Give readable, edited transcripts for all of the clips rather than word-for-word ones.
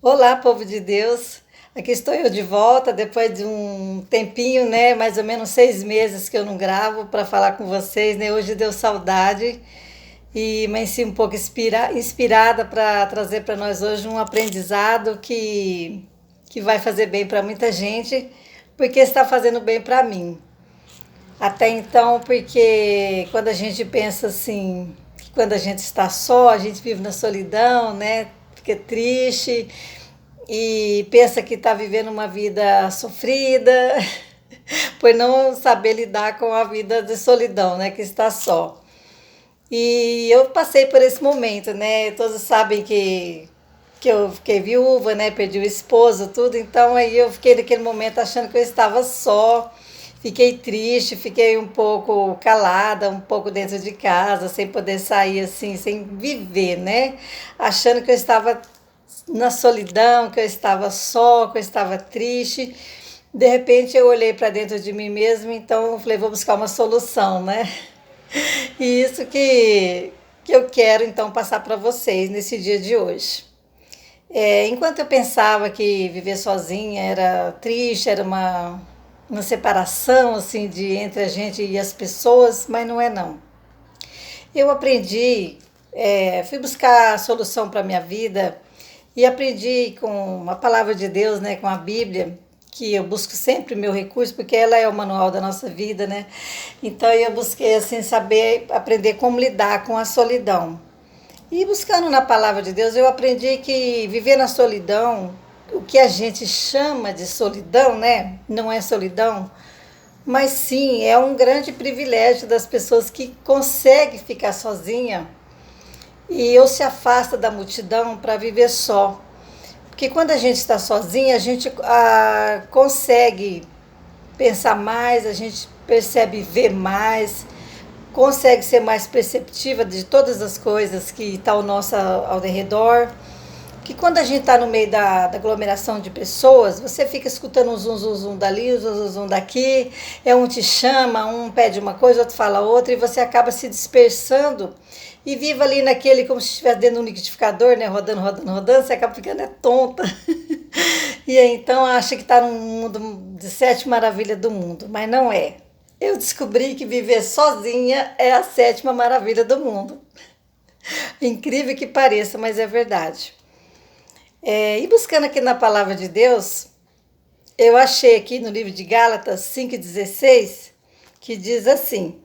Olá, povo de Deus. Aqui estou eu de volta depois de um tempinho, né? Mais ou menos 6 meses que eu não gravo para falar com vocês, né? Hoje deu saudade e mas sim um pouco inspirada para trazer para nós hoje um aprendizado que vai fazer bem para muita gente, porque está fazendo bem para mim. Até então, porque quando a gente pensa assim, que quando a gente está só, a gente vive na solidão, né? Fica triste e pensa que está vivendo uma vida sofrida, por não saber lidar com a vida de solidão, né? Que está só. E eu passei por esse momento, né? Todos sabem que eu fiquei viúva, né? Perdi o esposo, tudo. Então aí eu fiquei naquele momento achando que eu estava só. Fiquei triste, fiquei um pouco calada, um pouco dentro de casa, sem poder sair assim, sem viver, né? Achando que eu estava na solidão, que eu estava só, que eu estava triste. De repente eu olhei para dentro de mim mesma, então eu falei, vou buscar uma solução, né? E isso que eu quero então passar para vocês nesse dia de hoje. Enquanto eu pensava que viver sozinha era triste, era uma separação assim de entre a gente e as pessoas, mas não é não. Eu aprendi, fui buscar a solução para a minha vida e aprendi com a palavra de Deus, né, com a Bíblia, que eu busco sempre meu recurso, porque ela é o manual da nossa vida, né? Então eu busquei assim saber aprender como lidar com a solidão. E buscando na palavra de Deus, eu aprendi que viver na solidão, o que a gente chama de solidão, né? Não é solidão, mas sim é um grande privilégio das pessoas que conseguem ficar sozinha e ou se afasta da multidão para viver só. Porque quando a gente está sozinha, a gente consegue pensar mais, a gente percebe ver mais, consegue ser mais perceptiva de todas as coisas que estão ao nosso ao redor. Que quando a gente está no meio da aglomeração de pessoas, você fica escutando um zum, zum, zum dali, um zum, zum, zum daqui, um te chama, um pede uma coisa, outro fala outra, e você acaba se dispersando e vive ali naquele, como se estivesse dentro de um liquidificador, né, rodando, rodando, rodando, você acaba ficando tonta. E aí, então acha que está num mundo de sete maravilhas do mundo, mas não é. Eu descobri que viver sozinha é a sétima maravilha do mundo. Incrível que pareça, mas é verdade. E buscando aqui na palavra de Deus, eu achei aqui no livro de Gálatas 5,16, que diz assim: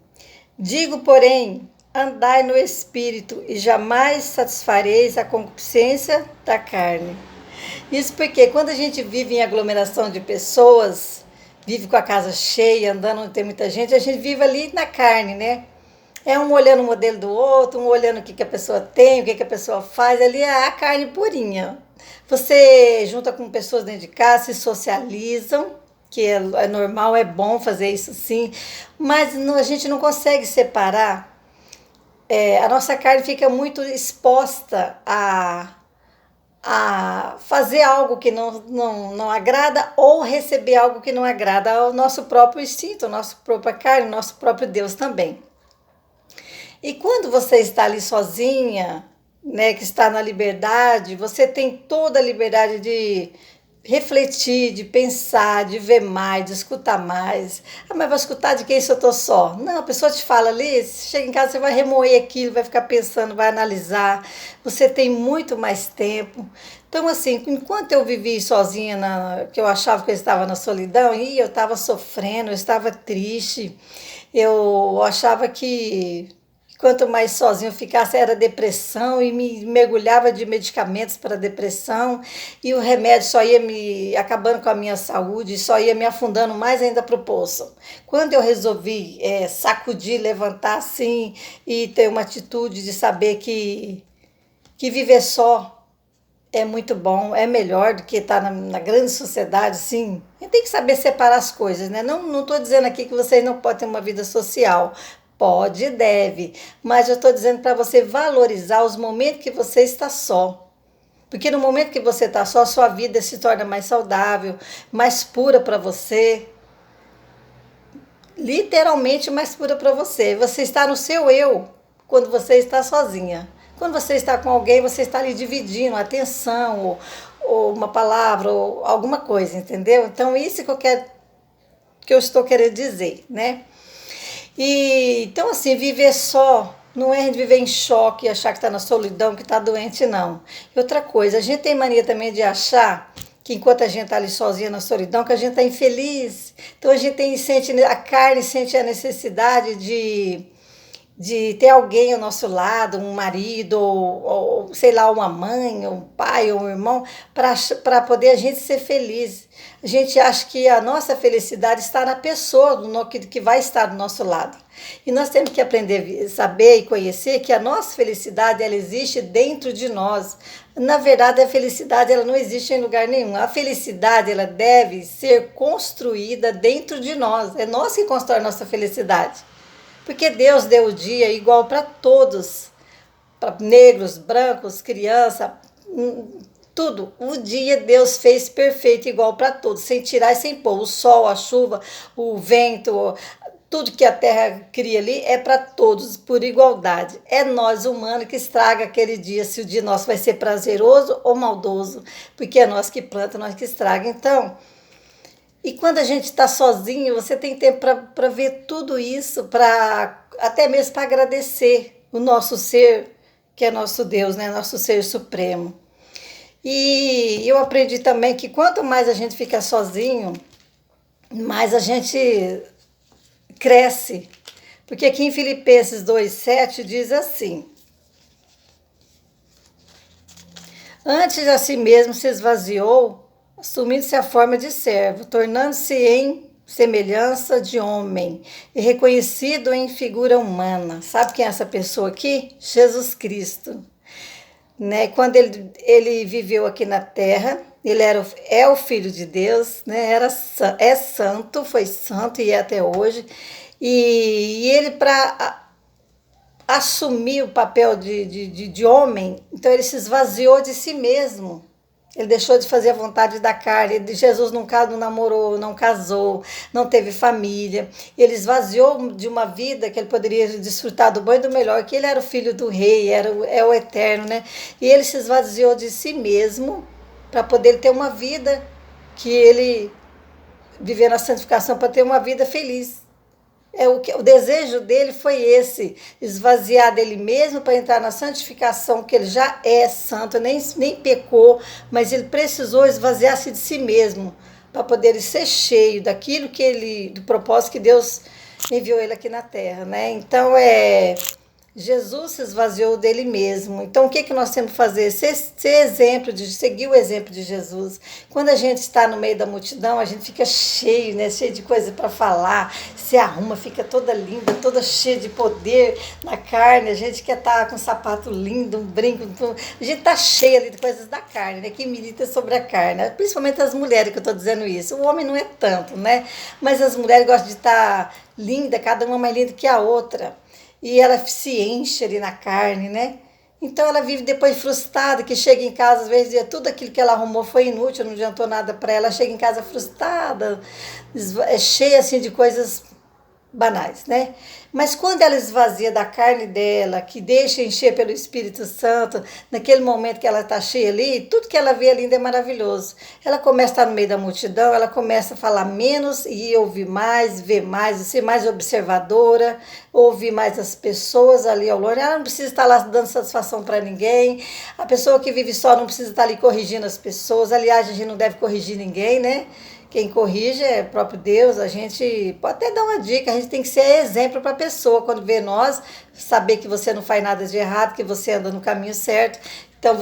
Digo, porém, andai no espírito e jamais satisfareis a concupiscência da carne. Isso porque quando a gente vive em aglomeração de pessoas, vive com a casa cheia, andando onde tem muita gente, a gente vive ali na carne, né? É um olhando o modelo do outro, um olhando o que a pessoa tem, o que a pessoa faz, ali é a carne purinha. Você junta com pessoas dentro de casa, se socializam, que é normal, é bom fazer isso sim, mas a gente não consegue separar. A nossa carne fica muito exposta a fazer algo que não agrada ou receber algo que não agrada ao nosso próprio instinto, ao nosso própria carne, ao nosso próprio Deus também. E quando você está ali sozinha, né, que está na liberdade, você tem toda a liberdade de refletir, de pensar, de ver mais, de escutar mais. Ah, mas vai escutar de quem se eu estou só? Não, a pessoa te fala ali, chega em casa, você vai remoer aquilo, vai ficar pensando, vai analisar. Você tem muito mais tempo. Então, assim, enquanto eu vivi sozinha, que eu achava que eu estava na solidão, e eu estava sofrendo, eu estava triste, eu achava que quanto mais sozinho eu ficasse, era depressão e me mergulhava de medicamentos para depressão e o remédio só ia me acabando com a minha saúde, só ia me afundando mais ainda para o poço. Quando eu resolvi sacudir, levantar assim e ter uma atitude de saber que viver só é muito bom, é melhor do que estar na grande sociedade, sim. A gente tem que saber separar as coisas, né? Não estou dizendo aqui que vocês não podem ter uma vida social. Pode e deve, mas eu estou dizendo para você valorizar os momentos que você está só. Porque no momento que você está só, a sua vida se torna mais saudável, mais pura para você. Literalmente mais pura para você. Você está no seu eu quando você está sozinha. Quando você está com alguém, você está ali dividindo a atenção, ou uma palavra, ou alguma coisa, entendeu? Então, isso que eu estou querendo dizer, né? E então, assim, viver só não é viver em choque e achar que está na solidão, que está doente, não. E outra coisa, a gente tem mania também de achar que enquanto a gente está ali sozinha na solidão, que a gente está infeliz. Então a gente sente, a carne sente a necessidade de ter alguém ao nosso lado, um marido, ou sei lá, uma mãe, ou um pai, ou um irmão, para poder a gente ser feliz. A gente acha que a nossa felicidade está na pessoa que vai estar do nosso lado. E nós temos que aprender, saber e conhecer que a nossa felicidade ela existe dentro de nós. Na verdade, a felicidade ela não existe em lugar nenhum. A felicidade ela deve ser construída dentro de nós. É nós que constrói a nossa felicidade. Porque Deus deu o dia igual para todos, para negros, brancos, criança, tudo. O dia Deus fez perfeito igual para todos, sem tirar e sem pôr. O sol, a chuva, o vento, tudo que a terra cria ali é para todos, por igualdade. É nós, humanos, que estraga aquele dia, se o dia nosso vai ser prazeroso ou maldoso, porque é nós que planta, nós que estraga. Então, e quando a gente está sozinho, você tem tempo para ver tudo isso, até mesmo para agradecer o nosso ser, que é nosso Deus, né? Nosso ser supremo. E eu aprendi também que quanto mais a gente fica sozinho, mais a gente cresce. Porque aqui em Filipenses 2,7 diz assim: antes a si mesmo se esvaziou, assumindo-se a forma de servo, tornando-se em semelhança de homem e reconhecido em figura humana. Sabe quem é essa pessoa aqui? Jesus Cristo. Né? Quando ele viveu aqui na terra, ele é o Filho de Deus, né? É santo, foi santo e é até hoje. E ele, para assumir o papel de homem, então ele se esvaziou de si mesmo. Ele deixou de fazer a vontade da carne. Jesus não namorou, não casou, não teve família. Ele esvaziou de uma vida que ele poderia desfrutar do bom e do melhor, que ele era o filho do rei, é o eterno, né? E ele se esvaziou de si mesmo para poder ter uma vida que ele viver na santificação, para ter uma vida feliz. O desejo dele foi esse, esvaziar dele mesmo para entrar na santificação, que ele já é santo, nem pecou, mas ele precisou esvaziar-se de si mesmo para poder ser cheio daquilo do propósito que Deus enviou ele aqui na terra, né? Então Jesus se esvaziou dele mesmo. Então, o que nós temos que fazer? Ser exemplo, seguir o exemplo de Jesus. Quando a gente está no meio da multidão, a gente fica cheio, né? Cheio de coisa para falar, se arruma, fica toda linda, toda cheia de poder na carne. A gente quer estar com um sapato lindo, um brinco. A gente está cheia ali de coisas da carne, né? Que milita sobre a carne. Principalmente as mulheres que eu estou dizendo isso. O homem não é tanto, né? Mas as mulheres gostam de estar linda, cada uma mais linda que a outra. E ela se enche ali na carne, né? Então ela vive depois frustrada, que chega em casa, às vezes, tudo aquilo que ela arrumou foi inútil, não adiantou nada para ela. Chega em casa frustrada, cheia assim de coisas banais, né? Mas quando ela esvazia da carne dela, que deixa encher pelo Espírito Santo, naquele momento que ela está cheia ali, tudo que ela vê ali ainda é maravilhoso. Ela começa a estar no meio da multidão, ela começa a falar menos e ouvir mais, ver mais, ser mais observadora, ouvir mais as pessoas ali ao longe. Ela não precisa estar lá dando satisfação para ninguém. A pessoa que vive só não precisa estar ali corrigindo as pessoas. Aliás, a gente não deve corrigir ninguém, né? Quem corrige é o próprio Deus. A gente pode até dar uma dica, a gente tem que ser exemplo para a pessoa, quando vê nós, saber que você não faz nada de errado, que você anda no caminho certo. Então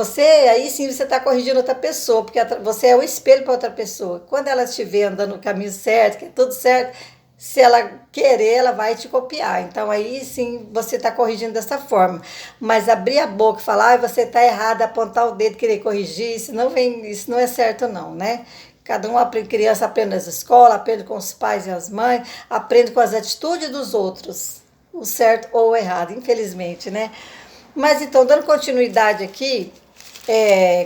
aí sim você está corrigindo outra pessoa, porque você é o espelho para outra pessoa. Quando ela te vê andando no caminho certo, que é tudo certo, se ela querer, ela vai te copiar. Então aí sim você está corrigindo dessa forma. Mas abrir a boca e falar, você está errado, apontar o dedo, querer corrigir, isso não é certo não, né? Cada criança aprende nas escolas, aprende com os pais e as mães, aprende com as atitudes dos outros, o certo ou o errado, infelizmente, né? Mas então, dando continuidade aqui,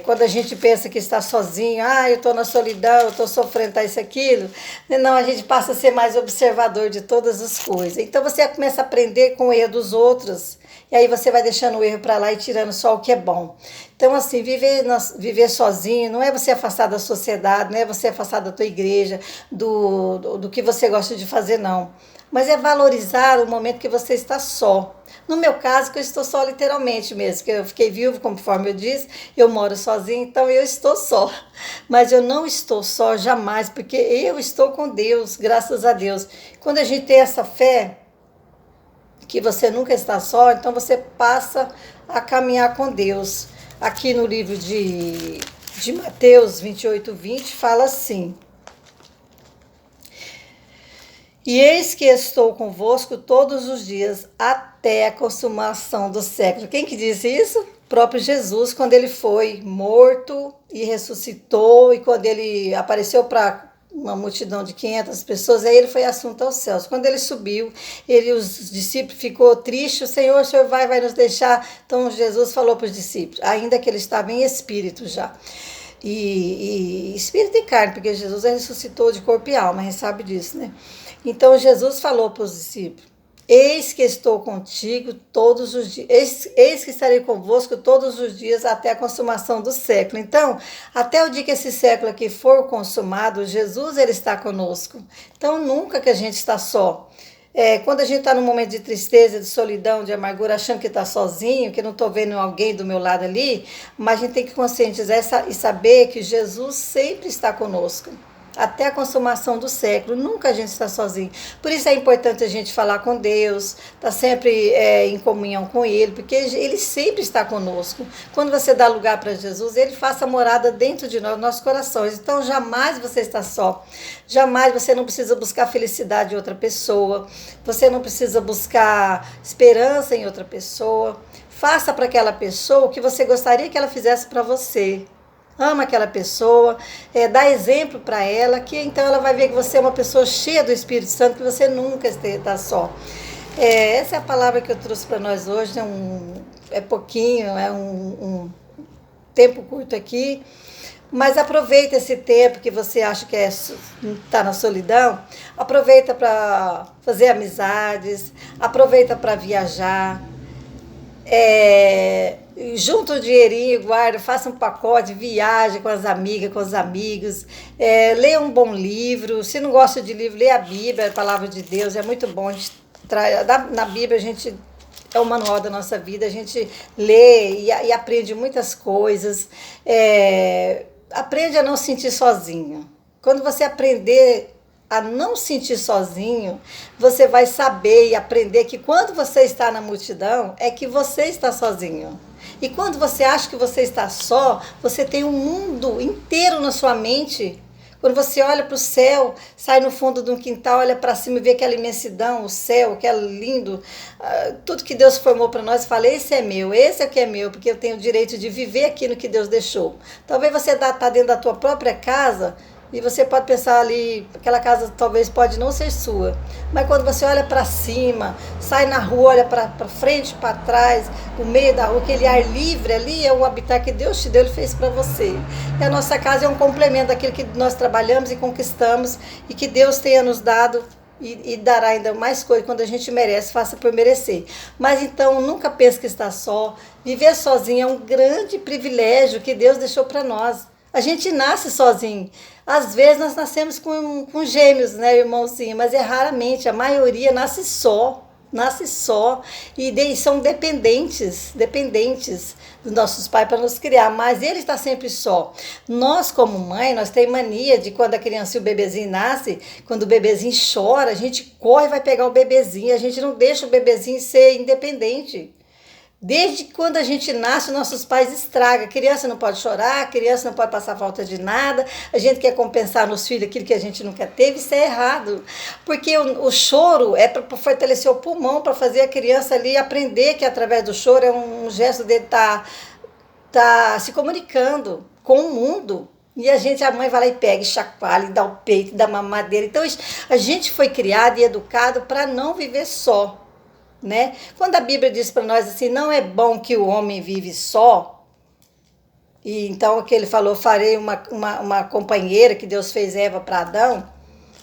quando a gente pensa que está sozinho, eu estou na solidão, eu estou sofrendo isso, aquilo, não, a gente passa a ser mais observador de todas as coisas. Então você começa a aprender com o erro dos outros E aí você vai deixando o erro para lá e tirando só o que é bom. Então, assim, viver sozinho não é você afastar da sociedade, não é você afastar da tua igreja, do que você gosta de fazer, não. Mas é valorizar o momento que você está só. No meu caso, que eu estou só literalmente mesmo, que eu fiquei viúva, conforme eu disse, eu moro sozinha, então eu estou só. Mas eu não estou só jamais, porque eu estou com Deus, graças a Deus. Quando a gente tem essa fé, que você nunca está só, então você passa a caminhar com Deus. Aqui no livro de Mateus 28:20 fala assim: E eis que estou convosco todos os dias, até a consumação do século. Quem que disse isso? O próprio Jesus, quando ele foi morto e ressuscitou, e quando ele apareceu para uma multidão de 500 pessoas, aí ele foi assunto aos céus. Quando ele subiu, os discípulos ficou tristes, o Senhor vai nos deixar. Então Jesus falou para os discípulos, ainda que ele estava em espírito já. E espírito e carne, porque Jesus ressuscitou de corpo e alma, a gente sabe disso, né? Então Jesus falou para os discípulos: Eis que estou contigo todos os dias, eis que estarei convosco todos os dias até a consumação do século. Então, até o dia que esse século aqui for consumado, Jesus ele está conosco. Então, nunca que a gente está só. Quando a gente está num momento de tristeza, de solidão, de amargura, achando que está sozinho, que não estou vendo alguém do meu lado ali, mas a gente tem que conscientizar e saber que Jesus sempre está conosco. Até a consumação do século, nunca a gente está sozinho. Por isso é importante a gente falar com Deus, estar sempre em comunhão com Ele, porque Ele sempre está conosco. Quando você dá lugar para Jesus, Ele faça morada dentro de nós, nossos corações. Então jamais você está só. Jamais você não precisa buscar felicidade em outra pessoa, você não precisa buscar esperança em outra pessoa. Faça para aquela pessoa o que você gostaria que ela fizesse para você. Ama aquela pessoa, dá exemplo para ela, que então ela vai ver que você é uma pessoa cheia do Espírito Santo, que você nunca está só. Essa é a palavra que eu trouxe para nós hoje, é pouquinho, é um tempo curto aqui, mas aproveita esse tempo que você acha que está na solidão, aproveita para fazer amizades, aproveita para viajar, junta o dinheirinho, guarda, faça um pacote, viaje com as amigas, com os amigos, leia um bom livro. Se não gosta de livro, leia a Bíblia, a palavra de Deus, é muito bom. Na Bíblia a gente é o manual da nossa vida, a gente lê e aprende muitas coisas, aprende a não sentir sozinho. Quando você aprender a não sentir sozinho, você vai saber e aprender que quando você está na multidão, é que você está sozinho. E quando você acha que você está só, você tem um mundo inteiro na sua mente. Quando você olha para o céu, sai no fundo de um quintal, olha para cima e vê aquela imensidão, o céu, que é lindo, tudo que Deus formou para nós, fala, esse é meu, esse é o que é meu, porque eu tenho o direito de viver aquilo que Deus deixou. Talvez você está dentro da tua própria casa, e você pode pensar ali, aquela casa talvez pode não ser sua, mas quando você olha para cima, sai na rua, olha para frente, para trás, no meio da rua, aquele ar livre ali é o habitat que Deus te deu, Ele fez para você. E a nossa casa é um complemento daquilo que nós trabalhamos e conquistamos e que Deus tenha nos dado e dará ainda mais coisa quando a gente merece, faça por merecer. Mas então, nunca pense que está só. Viver sozinho é um grande privilégio que Deus deixou para nós. A gente nasce sozinho. Às vezes nós nascemos com gêmeos, né, irmãozinho? Mas raramente, a maioria nasce só. Nasce só. E são dependentes dos nossos pais para nos criar. Mas ele está sempre só. Nós, como mãe, nós temos mania de quando a criança e o bebezinho nasce, quando o bebezinho chora, a gente corre e vai pegar o bebezinho. A gente não deixa o bebezinho ser independente. Desde quando a gente nasce, nossos pais estragam. A criança não pode chorar, a criança não pode passar falta de nada. A gente quer compensar nos filhos aquilo que a gente nunca teve. Isso é errado. Porque o choro é para fortalecer o pulmão, para fazer a criança ali aprender que através do choro é um gesto de tá se comunicando com o mundo. E a mãe vai lá e pega, e chacoalha, e dá o peito, e dá mamadeira. Então a gente foi criado e educado para não viver só. Né? Quando a Bíblia diz para nós assim, não é bom que o homem vive só, e então que ele falou, farei uma companheira, que Deus fez Eva para Adão,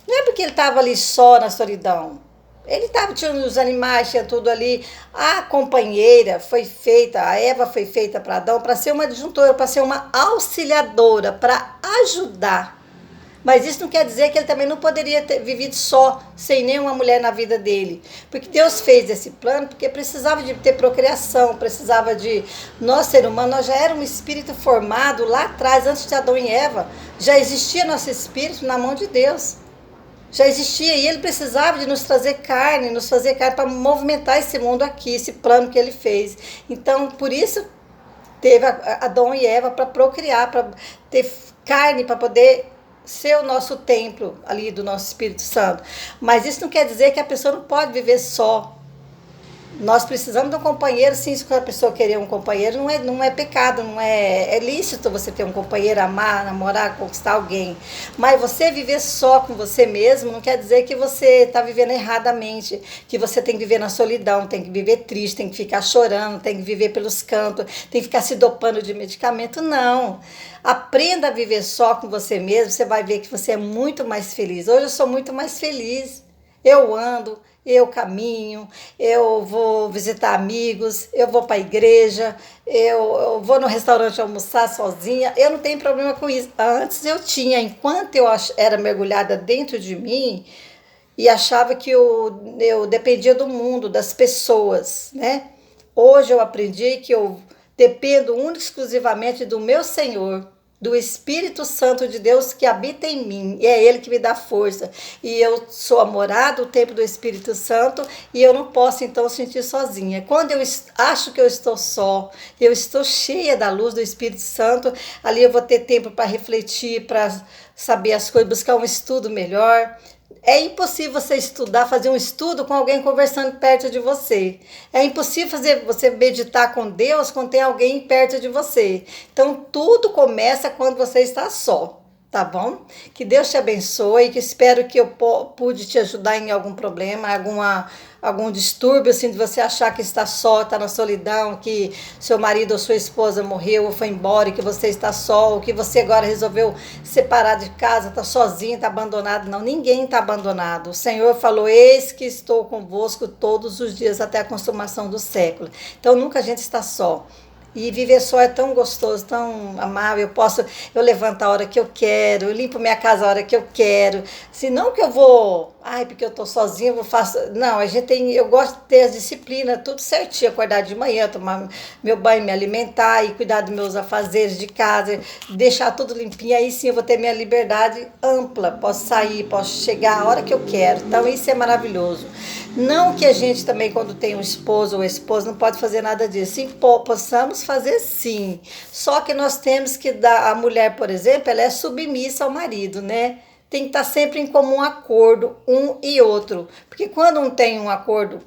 não é porque ele estava ali só na solidão, Ele estava tirando os animais, tinha tudo ali. A companheira foi feita, a Eva foi feita para Adão para ser uma adjuntora, para ser uma auxiliadora, para ajudar. Mas isso não quer dizer que ele também não poderia ter vivido só, sem nenhuma mulher na vida dele. Porque Deus fez esse plano porque precisava de ter procriação, precisava de... Nós, ser humano, nós já éramos um espírito formado lá atrás, antes de Adão e Eva. Já existia nosso espírito na mão de Deus. Já existia e ele precisava de nos trazer carne, nos fazer carne para movimentar esse mundo aqui, esse plano que ele fez. Então, por isso, teve Adão e Eva para procriar, para ter carne, para poder ser o nosso templo ali do nosso Espírito Santo. Mas isso não quer dizer que a pessoa não pode viver só. Nós precisamos de um companheiro, sim, se a pessoa querer um companheiro, não é pecado, é lícito você ter um companheiro, amar, namorar, conquistar alguém. Mas você viver só com você mesmo não quer dizer que você está vivendo erradamente, que você tem que viver na solidão, tem que viver triste, tem que ficar chorando, tem que viver pelos cantos, tem que ficar se dopando de medicamento. Não. Aprenda a viver só com você mesmo, você vai ver que você é muito mais feliz. Hoje eu sou muito mais feliz. Eu ando, eu caminho, eu vou visitar amigos, eu vou para a igreja, eu vou no restaurante almoçar sozinha. Eu não tenho problema com isso. Antes eu tinha, enquanto eu era mergulhada dentro de mim e achava que eu dependia do mundo, das pessoas, né? Hoje eu aprendi que eu dependo única e exclusivamente do meu Senhor, do Espírito Santo de Deus que habita em mim, e é Ele que me dá força, e eu sou a morada, o templo do Espírito Santo, e eu não posso então sentir sozinha. Quando eu acho que eu estou só, eu estou cheia da luz do Espírito Santo, ali eu vou ter tempo para refletir, para saber as coisas, buscar um estudo melhor. É impossível você estudar, fazer um estudo com alguém conversando perto de você. É impossível fazer você meditar com Deus quando tem alguém perto de você. Então, tudo começa quando você está só, tá bom? Que Deus te abençoe, que espero que eu pude te ajudar em algum problema, algum distúrbio, assim, de você achar que está só, está na solidão, que seu marido ou sua esposa morreu ou foi embora e que você está só, ou que você agora resolveu separar de casa, está sozinho, está abandonado. Não, ninguém está abandonado. O Senhor falou, eis que estou convosco todos os dias até a consumação do século. Então, nunca a gente está só. E viver só é tão gostoso, tão amável. Eu levanto a hora que eu quero, eu limpo minha casa a hora que eu quero. Se não que eu vou, porque eu tô sozinha, eu faço. Não, eu gosto de ter as disciplinas, tudo certinho, acordar de manhã, tomar meu banho, me alimentar e cuidar dos meus afazeres de casa, deixar tudo limpinho. Aí sim eu vou ter minha liberdade ampla. Posso sair, posso chegar a hora que eu quero. Então isso é maravilhoso. Não que a gente também, quando tem um esposo ou esposa, não pode fazer nada disso. Sim, possamos fazer sim. Só que nós temos que dar, a mulher, por exemplo, ela é submissa ao marido, né? Tem que estar sempre em comum acordo, um e outro. Porque quando não tem um acordo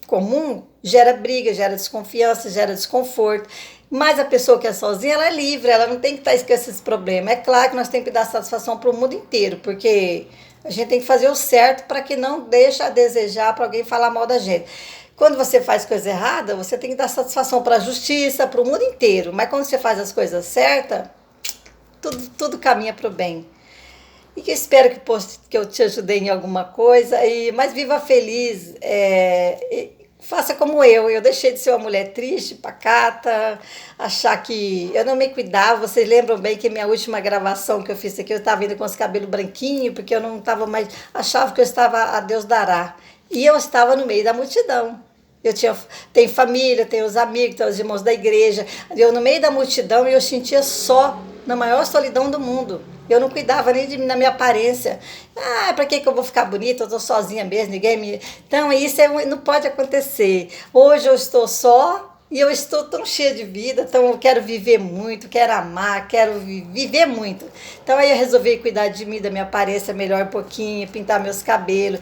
comum, gera briga, gera desconfiança, gera desconforto. Mas a pessoa que é sozinha, ela é livre, ela não tem que estar com esses problemas. É claro que nós temos que dar satisfação para o mundo inteiro, porque a gente tem que fazer o certo para que não deixe a desejar para alguém falar mal da gente. Quando você faz coisa errada, você tem que dar satisfação para a justiça, para o mundo inteiro. Mas quando você faz as coisas certas, tudo caminha para o bem. E que espero que eu te ajudei em alguma coisa. Mas viva feliz. Faça como eu deixei de ser uma mulher triste, pacata, achar que eu não me cuidava. Vocês lembram bem que minha última gravação que eu fiz aqui, eu estava indo com os cabelos branquinhos, porque eu não estava mais, achava que eu estava a Deus dará. E eu estava no meio da multidão. Tenho família, tenho os amigos, tenho os irmãos da igreja. Eu no meio da multidão e eu sentia só, na maior solidão do mundo. Eu não cuidava nem de mim, na minha aparência. Pra que eu vou ficar bonita? Eu tô sozinha mesmo, ninguém me... Então, isso não pode acontecer. Hoje eu estou só e eu estou tão cheia de vida, então eu quero viver muito, quero amar, quero viver muito. Então aí eu resolvi cuidar de mim, da minha aparência melhor um pouquinho, pintar meus cabelos.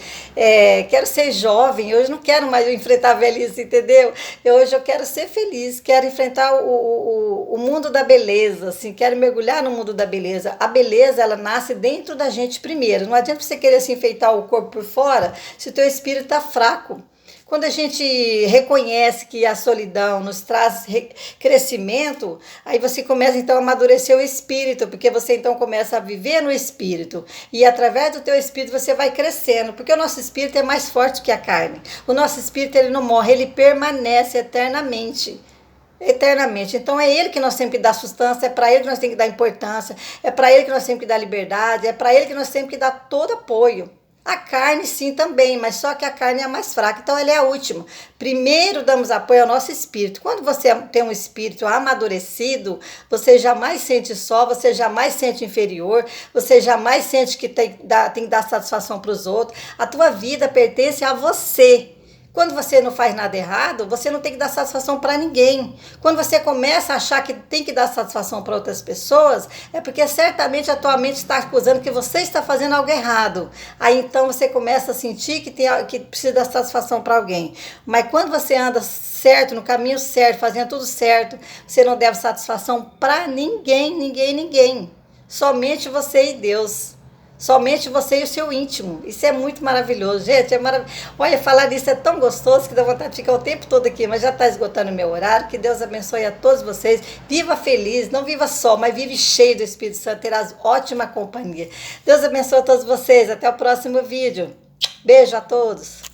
Quero ser jovem, hoje não quero mais enfrentar a velhice, entendeu? Hoje eu quero ser feliz, quero enfrentar o mundo da beleza, assim, quero mergulhar no mundo da beleza. A beleza, ela nasce dentro da gente primeiro. Não adianta você querer se enfeitar o corpo por fora se o teu espírito está fraco. Quando a gente reconhece que a solidão nos traz crescimento, aí você começa então a amadurecer o espírito, porque você então começa a viver no espírito. E através do teu espírito você vai crescendo, porque o nosso espírito é mais forte que a carne. O nosso espírito ele não morre, ele permanece eternamente. Eternamente. Então é ele que nós temos que dar sustância, é para ele que nós temos que dar importância, é para ele que nós temos que dar liberdade, é para ele que nós temos que dar todo apoio. A carne sim também, mas só que a carne é a mais fraca, então ela é a última. Primeiro damos apoio ao nosso espírito. Quando você tem um espírito amadurecido, você jamais sente só, você jamais sente inferior, você jamais sente que tem que dar satisfação para os outros. A tua vida pertence a você. Quando você não faz nada errado, você não tem que dar satisfação para ninguém. Quando você começa a achar que tem que dar satisfação para outras pessoas, é porque certamente a tua mente está acusando que você está fazendo algo errado. Aí então você começa a sentir que precisa dar satisfação para alguém. Mas quando você anda certo, no caminho certo, fazendo tudo certo, você não deve satisfação para ninguém, ninguém, ninguém. Somente você e Deus. Somente você e o seu íntimo. Isso é muito maravilhoso, gente. Olha, falar disso é tão gostoso que dá vontade de ficar o tempo todo aqui, mas já está esgotando o meu horário. Que Deus abençoe a todos vocês. Viva feliz, não viva só, mas vive cheio do Espírito Santo. Terás ótima companhia. Deus abençoe a todos vocês. Até o próximo vídeo. Beijo a todos.